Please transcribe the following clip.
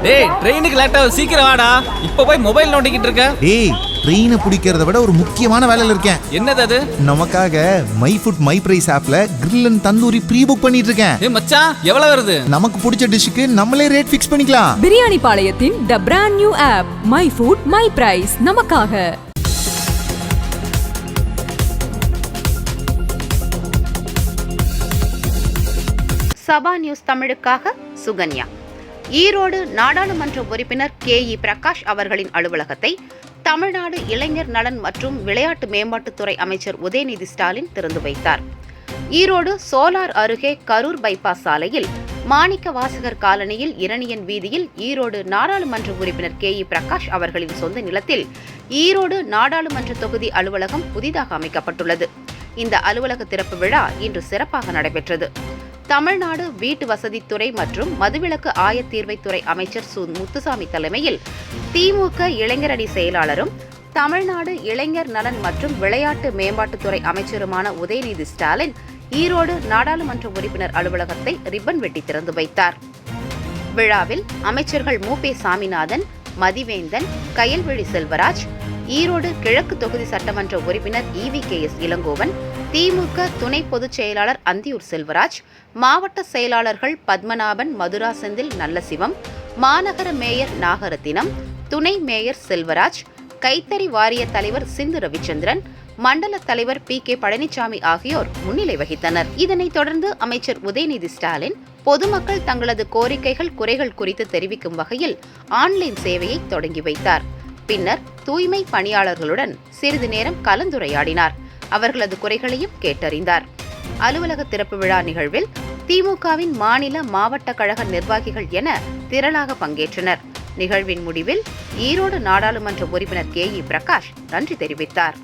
டேய் ட்ரெயினுக்கு லேட் ஆகுது, சீக்கிரம் வாடா. இப்ப போய் மொபைல் நோண்டிக்கிட்டு இருக்க. டேய் ட்ரெயினை பிடிக்கிறத விட ஒரு முக்கியமான வேலையில இருக்கேன். என்னது அது? நமக்காக மை ஃபுட் மை பிரைஸ் ஆப்ல grill and tandoori pre book பண்ணிட்டு இருக்கேன். ஏய் மச்சான், எவ்வளவு வருது? நமக்கு பிடிச்ச டிஷ்க்கு நம்மளே ரேட் ஃபிக்ஸ் பண்ணிக்கலாம். பிரியாணி பாளையத்தின் the brand new app my food my price நமக்காக. சபா நியூஸ் தமிழுக்காக சுகன்யா. ஈரோடு நாடாளுமன்ற உறுப்பினர் KE பிரகாஷ் அவர்களின் அலுவலகத்தை தமிழ்நாடு இளைஞர் நலன் மற்றும் விளையாட்டு மேம்பாட்டுத்துறை அமைச்சர் உதயநிதி ஸ்டாலின் திறந்து வைத்தார். ஈரோடு சோலார் அருகே கரூர் பைபாஸ் சாலையில் மாணிக்க வாசகர் காலனியில் இரணியன் வீதியில் ஈரோடு நாடாளுமன்ற உறுப்பினர் KE பிரகாஷ் அவர்களின் சொந்த நிலத்தில் ஈரோடு நாடாளுமன்ற தொகுதி அலுவலகம் புதிதாக அமைக்கப்பட்டுள்ளது. இந்த அலுவலக திறப்பு விழா இன்று சிறப்பாக நடைபெற்றது. தமிழ்நாடு வீட்டு வசதித்துறை மற்றும் மதுவிலக்கு ஆயத்தீர்வைத்துறை அமைச்சர் சு முத்துசாமி தலைமையில் திமுக இளைஞரணி செயலாளரும் தமிழ்நாடு இளைஞர் நலன் மற்றும் விளையாட்டு மேம்பாட்டுத்துறை அமைச்சருமான உதயநிதி ஸ்டாலின் ஈரோடு நாடாளுமன்ற உறுப்பினர் அலுவலகத்தை ரிப்பன் வெட்டி திறந்து வைத்தார். விழாவில் அமைச்சர்கள் மு.பே. சாமிநாதன், மதிவேந்தன், கயல்விழி செல்வராஜ், ஈரோடு கிழக்கு தொகுதி சட்டமன்ற உறுப்பினர் EVKS இளங்கோவன், திமுக துணை பொதுச் செயலாளர் அந்தியூர் செல்வராஜ், மாவட்ட செயலாளர்கள் பத்மநாபன், மதுரா செந்தில், நல்லசிவம், மாநகர மேயர் நாகரத்தினம், துணை மேயர் செல்வராஜ், கைத்தறி வாரிய தலைவர் சிந்து ரவிச்சந்திரன், மண்டல தலைவர் PK பழனிசாமி ஆகியோர் முன்னிலை வகித்தனர். இதனைத் தொடர்ந்து அமைச்சர் உதயநிதி ஸ்டாலின் பொதுமக்கள் தங்களது கோரிக்கைகள் குறைகள் குறித்து தெரிவிக்கும் வகையில் ஆன்லைன் சேவையை தொடங்கி வைத்தார். பின்னர் தூய்மை பணியாளர்களுடன் சிறிது நேரம் கலந்துரையாடினார். அவர்களது குறைகளையும் கேட்டறிந்தார். அலுவலக திறப்பு விழா நிகழ்வில் திமுகவின் மாநில மாவட்ட கழக நிர்வாகிகள் என திரளாக பங்கேற்றனர். நிகழ்வின் முடிவில் ஈரோடு நாடாளுமன்ற உறுப்பினர் KE பிரகாஷ் நன்றி தெரிவித்தார்.